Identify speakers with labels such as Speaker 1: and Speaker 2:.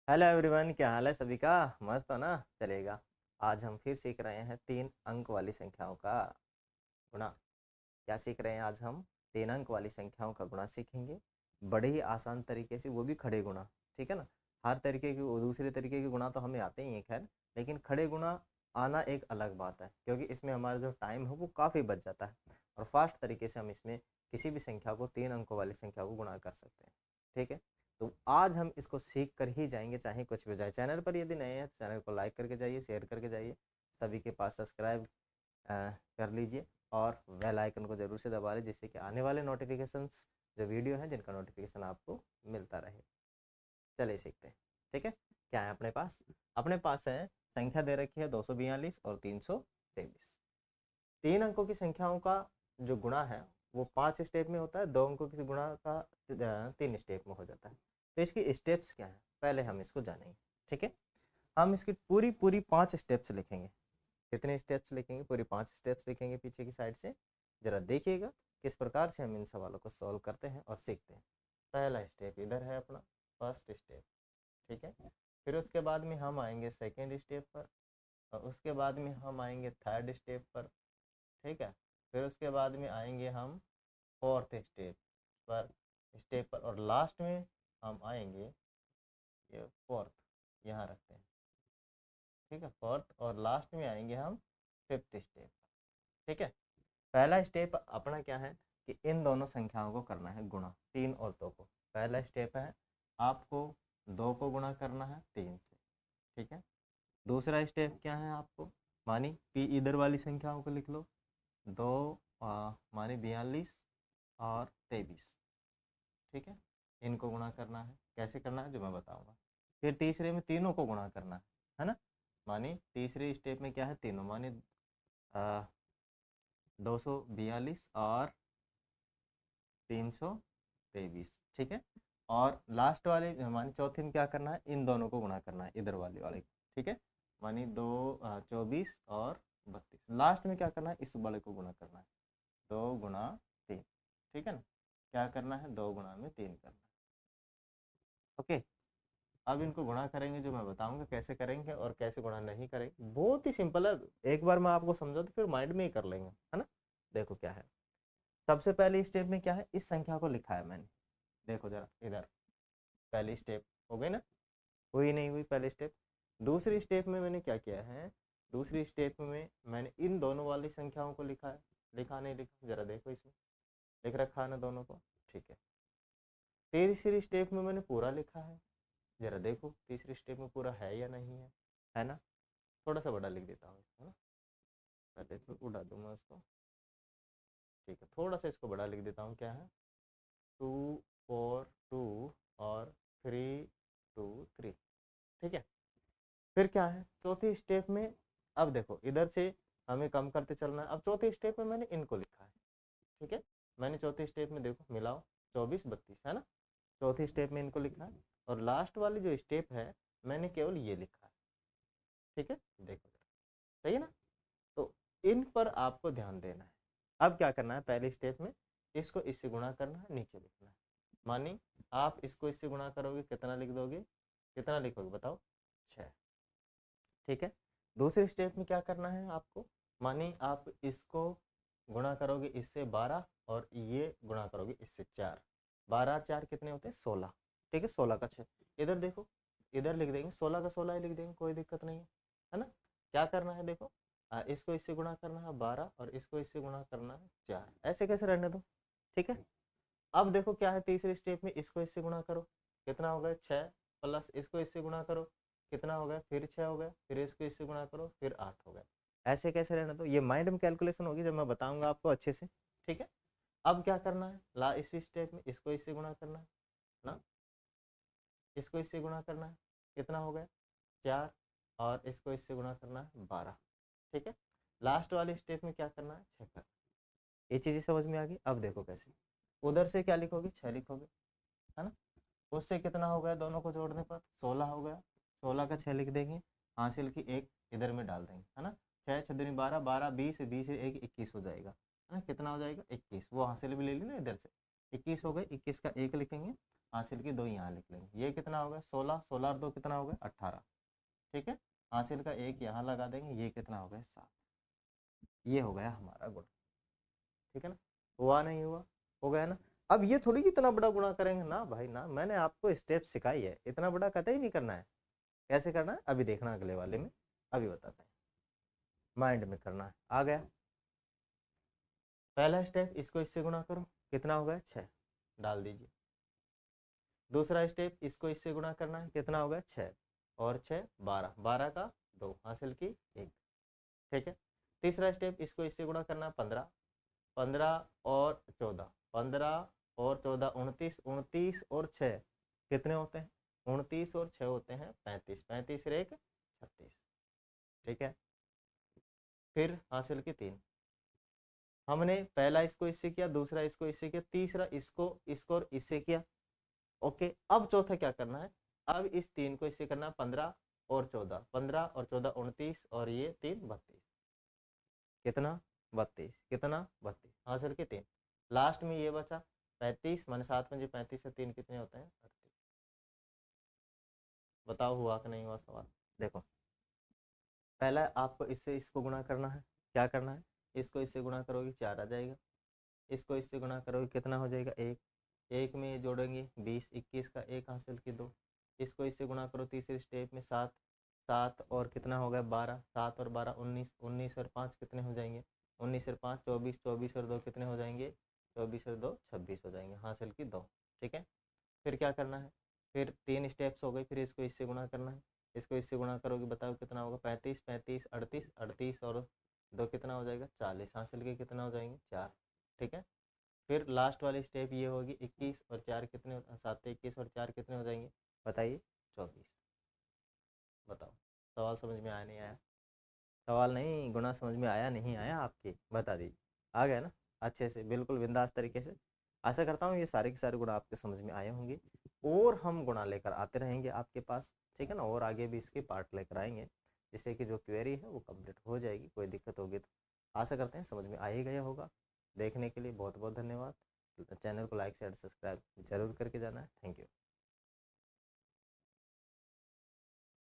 Speaker 1: Hello everyone, क्या हाल है सभी का। मस्त हो ना। चलेगा। आज हम फिर सीख रहे हैं 3 अंक वाली संख्याओं का गुणा। क्या सीख रहे हैं आज हम? 3 अंक वाली संख्याओं का गुणा सीखेंगे। बड़े ही आसान तरीके से, वो भी खड़े गुणा। ठीक है ना। हर तरीके की वो दूसरे तरीके के गुणा तो हमें आते ही हैं खैर, लेकिन खड़े गुणा आना एक अलग बात है, क्योंकि इसमें हमारा जो टाइम है वो काफ़ी बच जाता है और फास्ट तरीके से हम इसमें किसी भी संख्या को 3 अंकों वाली संख्या को गुणा कर सकते हैं। ठीक है। तो आज हम इसको सीख कर ही जाएंगे, चाहे कुछ भी हो जाए। चैनल पर यदि नए हैं तो चैनल को लाइक करके जाइए, शेयर करके जाइए, सभी के पास सब्सक्राइब कर लीजिए और बेल आइकन को जरूर से दबा लीजिए, जिससे कि आने वाले नोटिफिकेशंस जो वीडियो हैं जिनका नोटिफिकेशन आपको मिलता रहे। चलिए सीखते हैं। ठीक है। क्या है अपने पास? अपने पास है संख्या दे रखी है 242 और 323। 3 अंकों की संख्याओं का जो गुणा है वो 5 स्टेप में होता है, 2 अंकों की गुणा का 3 स्टेप में हो जाता है। तो इसकी स्टेप्स क्या है पहले हम इसको जानेंगे। ठीक है। हम इसकी पूरी पूरी 5 स्टेप्स लिखेंगे। कितने स्टेप्स लिखेंगे? पूरी 5 स्टेप्स लिखेंगे पीछे की साइड से। जरा देखिएगा किस प्रकार से हम इन सवालों को सॉल्व करते हैं और सीखते हैं। पहला स्टेप इधर है अपना, फर्स्ट स्टेप। ठीक है। फिर उसके बाद में हम आएंगे सेकेंड स्टेप पर और उसके बाद में हम आएंगे थर्ड स्टेप पर। ठीक है। फिर उसके बाद में आएंगे हम फोर्थ स्टेप पर और लास्ट में हम आएंगे, ये फोर्थ यहाँ रखते हैं। ठीक है। फोर्थ और लास्ट में आएंगे हम फिफ्थ स्टेप। ठीक है। पहला स्टेप अपना क्या है कि इन दोनों संख्याओं को करना है गुणा, 3 और 2 को। पहला स्टेप है आपको 2 को गुणा करना है 3 से। ठीक है। दूसरा स्टेप क्या है आपको? मानी पी इधर वाली संख्याओं को लिख लो, 2 मानी 42 और 23। ठीक है। इनको गुणा करना है। कैसे करना है जो मैं बताऊंगा। फिर तीसरे में तीनों को गुणा करना है ना। मानी तीसरे स्टेप में क्या है, तीनों मानी 242 और 323। ठीक है। और लास्ट वाले मानी चौथे में क्या करना है, इन दोनों को गुणा करना है, इधर वाले को। ठीक है। मानी 24 और 32। लास्ट में क्या करना है, इस बड़े को गुणा करना है, 2 गुणा 3। ठीक है ना। क्या करना है, 2 गुणा में 3 करना है। ओके। अब इनको गुणा करेंगे, जो मैं बताऊंगा कैसे करेंगे और कैसे गुणा नहीं करेंगे। बहुत ही सिंपल है, एक बार मैं आपको समझा तो फिर माइंड में ही कर लेंगे, है ना। देखो क्या है। सबसे पहले स्टेप में क्या है, इस संख्या को लिखा है मैंने। देखो जरा इधर, पहली स्टेप हो गई ना। हुई नहीं हुई पहली स्टेप। दूसरी स्टेप में मैंने क्या किया है, दूसरी स्टेप में मैंने इन दोनों वाली संख्याओं को लिखा है। लिखा नहीं लिखा जरा देखो, इसमें लिख रखा है ना दोनों को। ठीक है। तीसरी स्टेप में मैंने पूरा लिखा है। जरा देखो तीसरी स्टेप में पूरा है या नहीं है ना। थोड़ा सा बड़ा लिख देता हूँ इसको, है ना। पहले तो उड़ा दूंगा इसको। ठीक है। थोड़ा सा इसको बड़ा लिख देता हूँ। क्या है, 2 4 2 और 3 2 3। ठीक है। फिर क्या है चौथी स्टेप में, अब देखो इधर से हमें कम करते चलना है। अब चौथी स्टेप में मैंने इनको लिखा है। ठीक है। मैंने चौथी स्टेप में देखो मिलाओ, 24 32 है ना। चौथी स्टेप में इनको लिखा है और लास्ट वाली जो स्टेप है मैंने केवल ये लिखा है। ठीक है। देखो सही है ना। तो इन पर आपको ध्यान देना है। अब क्या करना है, पहले स्टेप में इसको इससे गुणा करना है, नीचे लिखना है। मानी आप इसको इससे गुणा करोगे, कितना लिख दोगे, कितना लिखोगे बताओ, 6। ठीक है। दूसरे स्टेप में क्या करना है आपको, मानी आप इसको गुणा करोगे इससे 12 और ये गुणा करोगे इससे 4। 12 और 4 कितने होते हैं, 16। ठीक है। 16 का 6 इधर देखो, इधर लिख देंगे, 16 का 16 ही लिख देंगे, कोई दिक्कत नहीं है ना। क्या करना है देखो, इसको इससे गुणा करना है 12 और इसको इससे गुणा करना है 4। ऐसे कैसे रहने दो। ठीक है। अब देखो क्या है, तीसरे स्टेप में इसको इससे गुणा करो, कितना हो गया 6, प्लस इसको इससे गुणा करो, कितना हो गया, फिर 6 हो गया, फिर इसको इससे गुणा करो, फिर 8 हो गया। ऐसे कैसे रहना दो, ये माइंड में कैलकुलेशन होगी, जब मैं बताऊंगा आपको अच्छे से। ठीक है। अब क्या करना है, इस स्टेप में इसको इससे गुणा करना है ना, इसको इससे गुणा करना है, कितना हो गया 4, और इसको इससे गुणा करना है 12। ठीक है। लास्ट वाले स्टेप में क्या करना है, 6 करना। ये चीज़ें समझ में आ गई। अब देखो कैसे, उधर से क्या लिखोगे, 6 लिखोगे, है ना। उससे कितना हो गया, दोनों को जोड़ने पर 16 हो गया। 16 का 6 लिख देंगे, हासिल की 1 इधर में डाल देंगे, है ना। 6 6 दूनी 12, 12 20 20 1 21 हो जाएगा, है ना। कितना हो जाएगा 21, वो हासिल भी ले ली ना इधर से, 21 हो गए। 21 का 1 लिखेंगे हासिल की 2 यहाँ लिख लेंगे। ये कितना हो गया 16, 16 और 2 कितना हो गया 18। ठीक है, हासिल का 1 यहाँ लगा देंगे, ये कितना हो गया 7। ये हो गया हमारा गुणा। ठीक है ना, हुआ नहीं हुआ, हो गया ना। अब ये थोड़ी इतना बड़ा गुणा करेंगे ना भाई ना, मैंने आपको स्टेप सिखाई है, इतना बड़ा कतई नहीं करना है। कैसे करना है अभी देखना अगले वाले में, अभी बताते हैं। माइंड में करना है, आ गया पहला स्टेप, इसको इससे गुणा करो, कितना हो गया 6, डाल दीजिए। दूसरा स्टेप, इसको इससे गुणा करना है, कितना हो गया 6 और 6 12, 12 का 2 हासिल की 1। ठीक है, तीसरा स्टेप, इसको इससे गुणा करना 15, 15 और 14, 15 और 14 29, 29 और 6 कितने होते हैं 29 और 6 होते हैं 35, 35 और 1 36। ठीक है, फिर हासिल की 3, हमने पहला इसको इससे किया, दूसरा इसको इससे किया, तीसरा इसको और इससे किया। ओके, अब चौथा क्या करना है, अब इस 3 को इससे करना 15 और 14, 15 और 14 29 और ये 3 32, कितना 32, कितना 32 हासिल के 3। लास्ट में ये बचा 35, मैंने 7 पंजे 35 से 3 कितने होते हैं 38। बताओ हुआ कि नहीं हुआ सवाल। देखो पहला आपको इससे इसको गुणा करना है, क्या करना है, इसको इससे गुणा करोगे 4 आ जाएगा, इसको इससे गुणा करोगे कितना हो जाएगा 1, 1 में ये जोड़ेंगे 20, 21 का 1 हासिल की 2, इसको इससे गुणा करो तीसरे स्टेप में 7, 7 और कितना हो गया 12, 7 और 12 19, 19 और 5 कितने हो जाएंगे 19 और 5 24, 24 और 2 कितने हो जाएंगे 24 और 2 26 हो जाएंगे हासिल की 2। ठीक है, फिर क्या करना है, फिर 3 स्टेप्स हो गए, फिर इसको इससे गुणा करना है, इसको इससे गुणा करोगे बताओ कितना होगा 35, 35 38, 38 और 2 कितना हो जाएगा 40 हासिल के कितना हो जाएंगे 4। ठीक है, फिर लास्ट वाली स्टेप ये होगी 21 और 4 कितने 7 21 और 4 कितने हो जाएंगे बताइए 24। बताओ सवाल समझ में आया नहीं आया, सवाल नहीं गुणा समझ में आया नहीं आया आपके, बता दीजिए। आ गया ना अच्छे से, बिल्कुल बिंदास तरीके से। आशा करता हूँ ये सारे के सारे गुणा आपके समझ में आए होंगे, और हम गुणा लेकर आते रहेंगे आपके पास। ठीक है ना, और आगे भी इसके पार्ट लेकर आएंगे, जिससे कि जो क्वेरी है वो कंप्लीट हो जाएगी। कोई दिक्कत होगी तो आशा करते हैं समझ में आ ही गया होगा। देखने के लिए बहुत बहुत धन्यवाद। चैनल को लाइक शेयर सब्सक्राइब जरूर करके जाना है। Thank you.